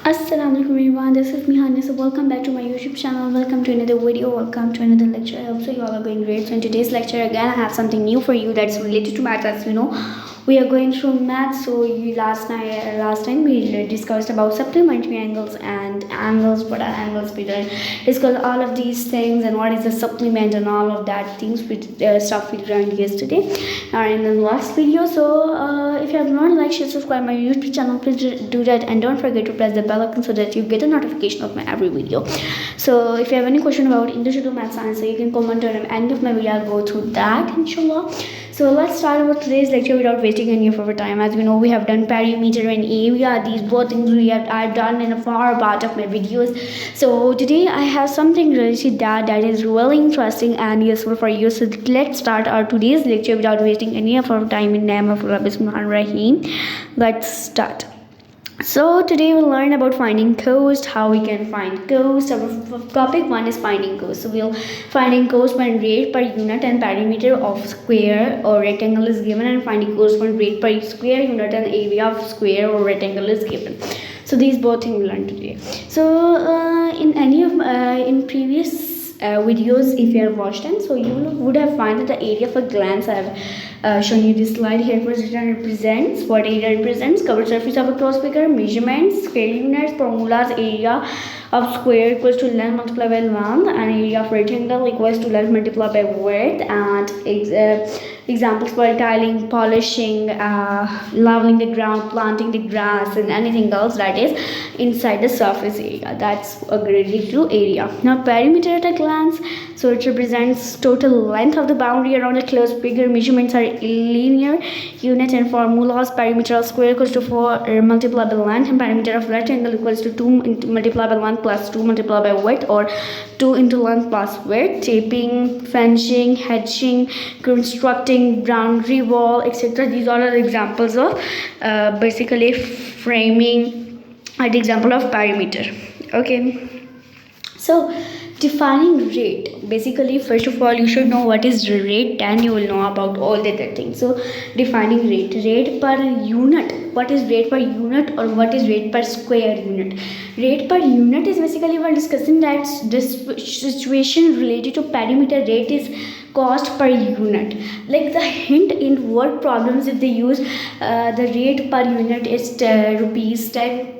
Assalamualaikum everyone, this is Mihani. So welcome back to my YouTube channel. Welcome to another video. Welcome to another lecture. I hope so you all are going great. So in today's lecture again I have something new for you that's related to math. As you know, we are going through math. So last time we discussed about supplementary angles and angles. What are angles? We discussed all of these things and what is the supplement and all of that things which stuff we learned yesterday or in the last video. So if you have not liked, share, subscribe my YouTube channel, please do that, and don't forget to press the bell icon so that you get a notification of my every video. So if you have any question about English or math science, so you can comment on the end of my video. I'll go through that inshallah. So let's start with today's lecture without wasting any of our time. As you know, we have done perimeter and area. These both things I've done in a far part of my videos. So today I have something related that is really interesting and useful for you. So let's start our today's lecture without wasting any of our time. In the name of Allah Bismillahir Rahim. Let's start. So today we'll learn about finding coast, how we can find coast. Our topic 1 is finding coast. So we'll finding coast when rate per unit and perimeter of square or rectangle is given, and finding coast when rate per square unit and area of square or rectangle is given. So these both things we'll learn today. So in any of in previous videos, if you have watched them, so you would have found that the area of a glance I have shown you this slide here. Represents what area represents: covered surface of a closed figure, measurements, square units, formulas. Area of square equals to length multiplied by length, and area of rectangle equals to length multiplied by width. And examples for tiling, polishing, leveling the ground, planting the grass, and anything else that is inside the surface area. That's related to area. Now perimeter at a glance, so it represents total length of the boundary around a closed figure. Measurements are linear unit and formulas. Perimeter of square equals to 4 multiplied by length, and perimeter of rectangle equals to 2 multiplied by length plus 2 multiplied by width, or 2 into length plus width. Taping, fencing, hedging, constructing boundary wall, etc. These are examples of basically framing an example of perimeter. Okay, so defining rate, basically first of all you should know what is rate, then you will know about all the other things. So defining rate per unit. What is rate per unit or what is rate per square unit? Rate per unit is basically we're discussing that this situation related to perimeter. Rate is cost per unit. Like the hint in word problems, if they use the rate per unit is rupees 10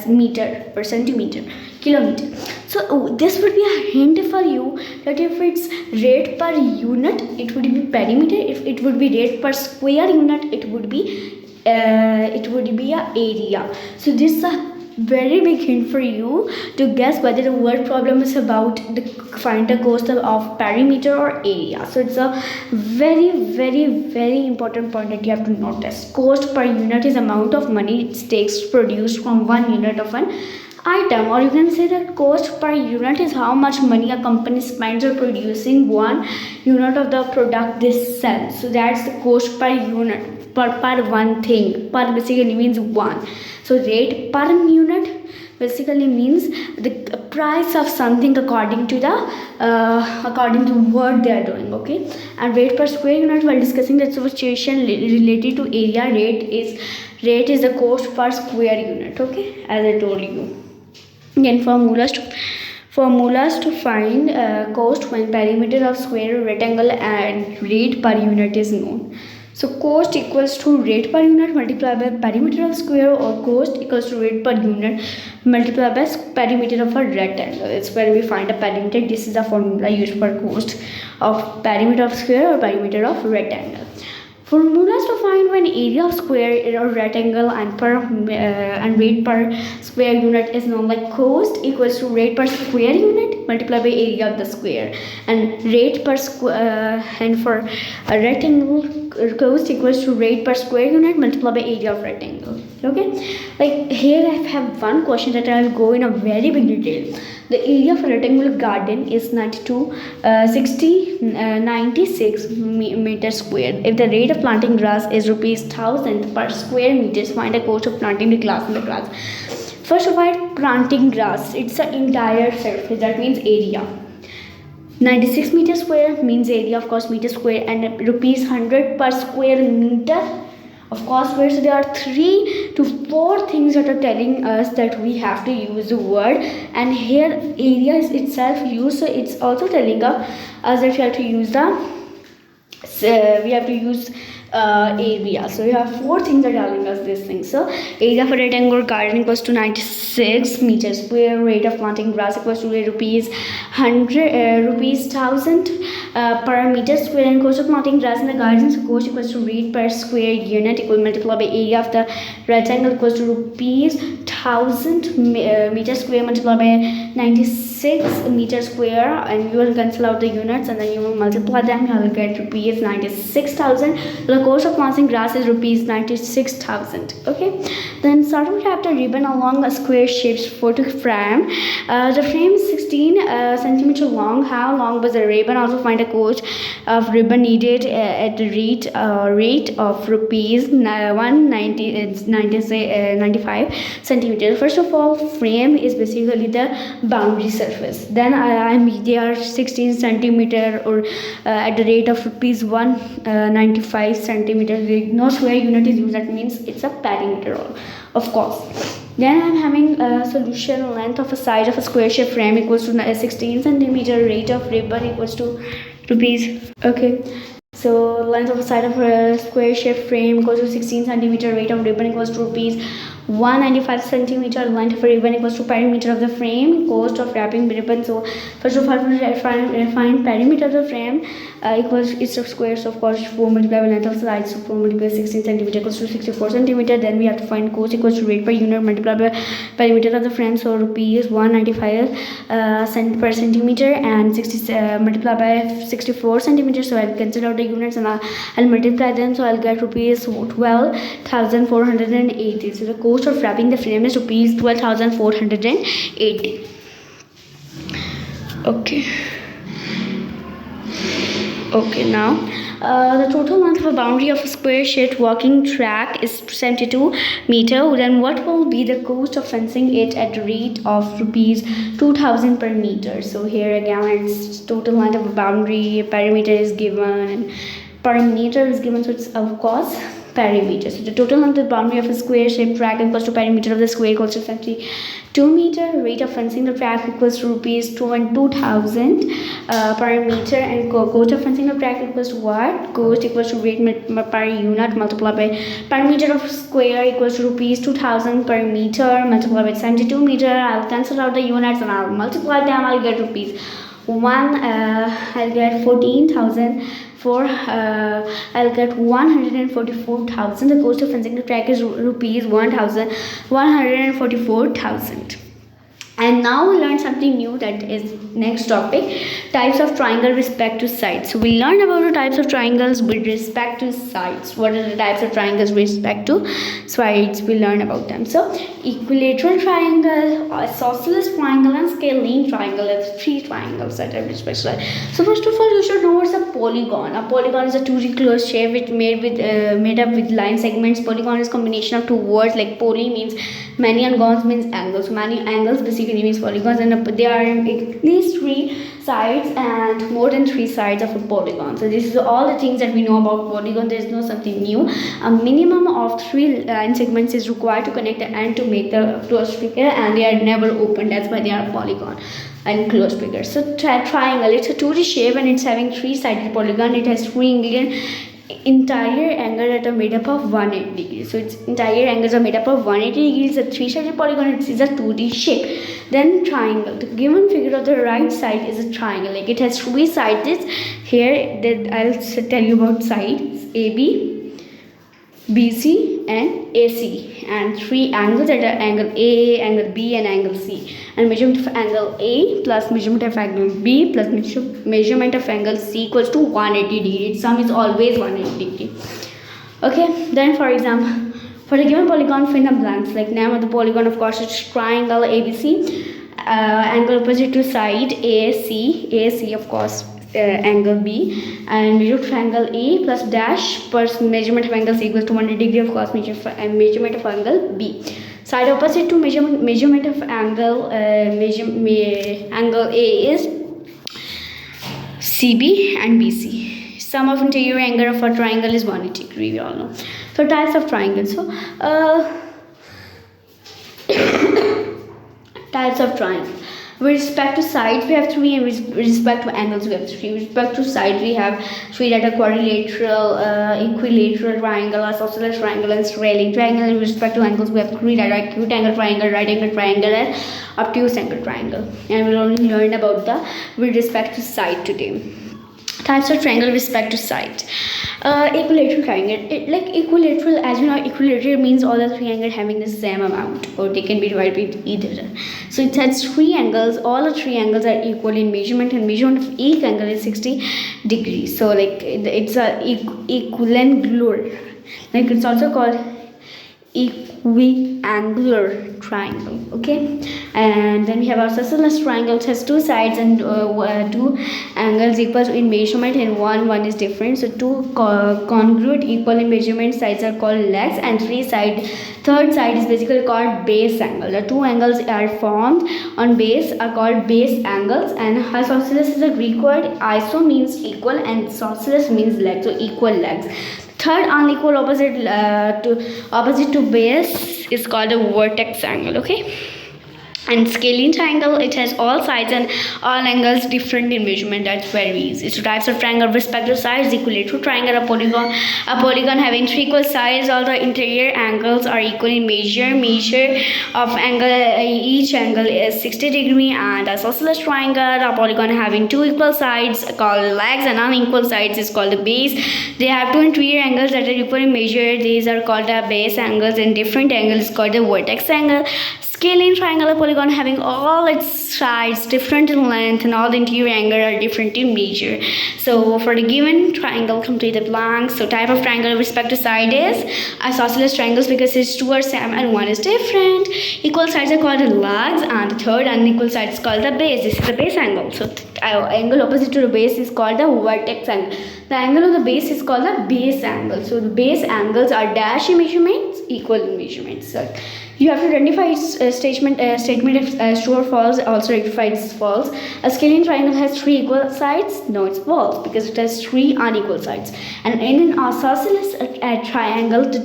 meter per centimeter, kilometer. So this would be a hint for you that if it's rate per unit, it would be perimeter. If it would be rate per square unit, it would be a area. So this is a very big hint for you to guess whether the word problem is about the find the cost of perimeter or area. So it's a very important point that you have to notice. Cost per unit is amount of money it takes to produce from 1 unit of an item, or you can say that cost per unit is how much money a company spends on producing 1 unit of the product they sell. So that's the cost per unit, per one thing. Per basically means 1. So rate per unit basically means the price of something according to what they are doing. Okay, and rate per square unit, while discussing the situation related to area, rate is the cost per square unit. Okay, as I told you. Again, formulas to find cost when perimeter of square, rectangle, and rate per unit is known. So cost equals to rate per unit multiplied by perimeter of square, or cost equals to rate per unit multiplied by perimeter of a rectangle. It's where we find a perimeter. This is the formula used for cost of perimeter of square or perimeter of rectangle. Formulas to find when area of square or rectangle and rate per square unit is known, like cost equals to rate per square unit multiplied by area of the square, and rate per square and for a rectangle, cost equals to rate per square unit multiplied by area of rectangle. Okay, like here I have one question that I will go in a very big detail. The area of a rectangular garden is 96 meters square. If the rate of planting grass is rupees 1000 per square meters, find the cost of planting the grass in the grass. First of all, planting grass, it's an entire surface, that means area. 96 meters square means area, of course, meter square, and rupees 100 per square meter of course square. So there are 3 to 4 things that are telling us that we have to use the word, and here area is itself used, so it's also telling us that we have to use area. So we have 4 things that are telling us this thing. So area for rectangular garden equals to 96 meters square. Rate of planting grass equals to rupees 1000 per meter square, and cost of planting grass in the garden, so cost equals to rate per square unit equal multiplied by area of the rectangle equals to rupees 1000 meter square multiplied by 96 meter square, and you will cancel out the units and then you will multiply them. You will get rupees 96,000. The cost of planting grass is rupees 96,000. Okay, then starting with wrap the ribbon along a square shaped photo frame. The frame is 16 centimeter long. How long was the ribbon? Also find the cost of ribbon needed at the rate of rupees 95 centimeters. First of all, frame is basically the boundary surface. Then they are 16 centimeter or at the rate of rupees 195 centimeters. No square unit is used. That means it's a perimeter, of course. Then I'm having a solution. Length of a side of a square shape frame equals to 16 centimeter. Rate of ribbon equals to rupees. Okay, so length of a side of a square shape frame equals to 16 centimeter. Rate of ribbon equals to rupees 195 centimeter. Length of a ribbon equals to perimeter of the frame. Cost of wrapping ribbon. So first of all, find perimeter of the frame equals it's of square. So of course 4 multiplied by length of side. So 4 multiplied by 16 centimeter equals to 64 centimeter. Then we have to find cost equals to rate per unit multiplied by perimeter of the frame. So rupees 195 cent per centimeter, and 60 multiplied by 64 centimeters. So I'll cancel out the units and I'll multiply them. So I'll get rupees 12,480. So the cost of wrapping the frame is rupees 12,480. Okay, now the total length of a boundary of a square shaped walking track is 72 meter. Then what will be the cost of fencing it at the rate of rupees 2,000 per meter? So here again, it's total length of a boundary, perimeter is given, and per meter is given, so it's of course perimeter. So the total length of the boundary of a square shaped track equals to perimeter of the square equals to 72 meter. Rate of fencing the track equals to rupees 2,000 per meter, and cost of fencing the track equals to what? Cost equals to rate per unit multiplied by perimeter of square equals to rupees 2,000 per meter multiplied by 72 meter. I'll cancel out the units and I'll multiply them. I'll get rupees I'll get 14,000 for I'll get 144,000. The cost of fencing the track is rupees 144,000. And now we learn something new, that is next topic, types of triangle respect to sides. So we learned about the types of triangles with respect to sides. What are the types of triangles with respect to sides? We learn about them. So equilateral triangle, isosceles triangle, and scalene triangle. That's 3 triangles that are respect to sides. So first of all, you should know what's a polygon. A polygon is a 2D closed shape which made up with line segments. Polygon is combination of 2 words, like poly means many and gons means angles. Many angles basically means polygons, and there are at least 3 sides and more than 3 sides of a polygon. So this is all the things that we know about polygon. There is no something new. A minimum of 3 line segments is required to connect the end to make the closed figure, and they are never open. That's why they are a polygon and closed figure. So triangle, it's a 2D shape and it's having 3-sided polygon. It has 3 entire angles that are made up of 180 degrees. So its entire angles are made up of 180 degrees. A 3-sided polygon, it is a 2D shape. Then triangle, the given figure of the right side is a triangle, like it has 3 sides. Here that I'll tell you about sides: AB, BC and AC, and 3 angles that are angle A, angle B and angle C, and measurement of angle A plus measurement of angle B plus measurement of angle C equals to 180 degrees. Sum is always 180 degrees. Okay, then for example, for the given polygon, fill in the blanks. Like name of the polygon, of course, it's triangle ABC. Angle opposite to side AC of course, angle B, and measure triangle A plus dash plus measurement of angle C equals to 180 degree, of course, measurement of angle B. Side opposite to measurement of angle angle A is CB and BC. Sum of interior angle of a triangle is 180 degree, we all know. So types of triangles. So types of triangle. With respect to sides, we have three, and with respect to angles, we have three. With respect to sides, we have three, that are quadrilateral, equilateral triangle, isosceles triangle, and striating triangle. And with respect to angles, we have three, that are acute angle triangle, right angle triangle, and obtuse angle triangle. And we'll only learn about the with respect to side today. Types of triangle with respect to side. Equilateral triangle. Like equilateral, as you know, equilateral means all the three angles having the same amount, or they can be divided with either. So it has three angles. All the three angles are equal in measurement, and measurement of each angle is 60 degrees. So like it's a equiangular. Like it's also called equiangular triangle. Okay, and then we have our isosceles triangle. It has two sides and two angles equal in measurement, and one is different. So two congruent equal in measurement sides are called legs, and third side is basically called base angle. The two angles are formed on base are called base angles. And isosceles is a Greek word. Iso means equal, and isosceles means leg, so equal legs. Third unequal opposite to base is called a vertex angle. Okay, and scalene triangle, it has all sides and all angles different in measurement. That's very easy. So types of triangle with respect to sides: equilateral triangle, a polygon having three equal sides. All the interior angles are equal in measure of angle. Each angle is 60 degree. And isosceles triangle, a polygon having two equal sides called legs, and unequal sides is called the base. They have two interior angles that are equal in measure. These are called the base angles, and different angles called the vertex angle. Scalene triangle, a polygon having all its sides different in length, and all the interior angles are different in measure. So for the given triangle, complete the blank. So type of triangle with respect to side is isosceles triangles, because its two are same and one is different. Equal sides are called the legs, and the third unequal side is called the base. This is the base angle. So angle opposite to the base is called the vertex angle. The angle of the base is called the base angle. So the base angles are dash in measurements, equal in measurements. So you have to identify its statement if true or false. Also rectify its false. A scalene triangle has three equal sides. No, it's false, because it has three unequal sides. And in an isosceles triangle, the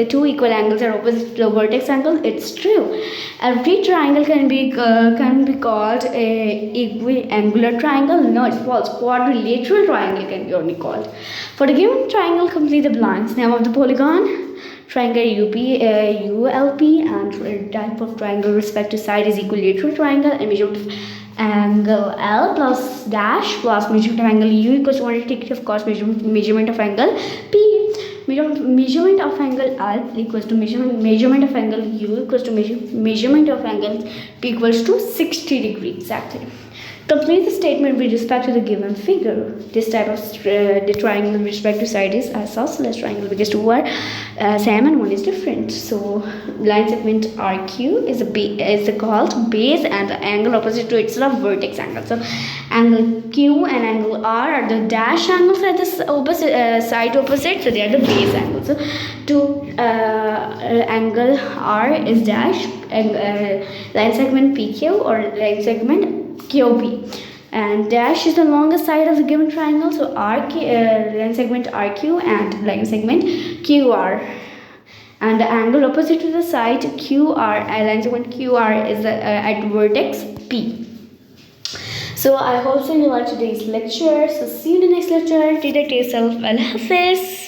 two equal angles are opposite to the vertex angle. It's true. Every triangle can be called a equiangular triangle. No, it's false. Quadrilateral triangle can be only called. For the given triangle, complete the blanks. Name of the polygon: triangle ULP, and type of triangle with respect to side is equilateral triangle, and measurement of angle L plus dash plus measurement of angle U equals 180 degree. Of course, measurement of angle P. Measurement of angle L equals to measurement of angle U equals to measurement of angle P equals to 60 degrees exactly. Complete the statement with respect to the given figure. This type of the triangle with respect to side is isosceles triangle, because two are same and one is different. So line segment RQ is called base, and the angle opposite to it is the vertex angle. So angle Q and angle R are the dash angles at the opposite side opposite. So they are the base angles. So to angle R is dash, and line segment PQ or line segment QP, and dash is the longest side of the given triangle. So line segment RQ and line segment QR, and the angle opposite to the side QR, line segment QR is at vertex P. So I hope so you like today's lecture. So see you in the next lecture. Take care of yourself. Allah Hafiz.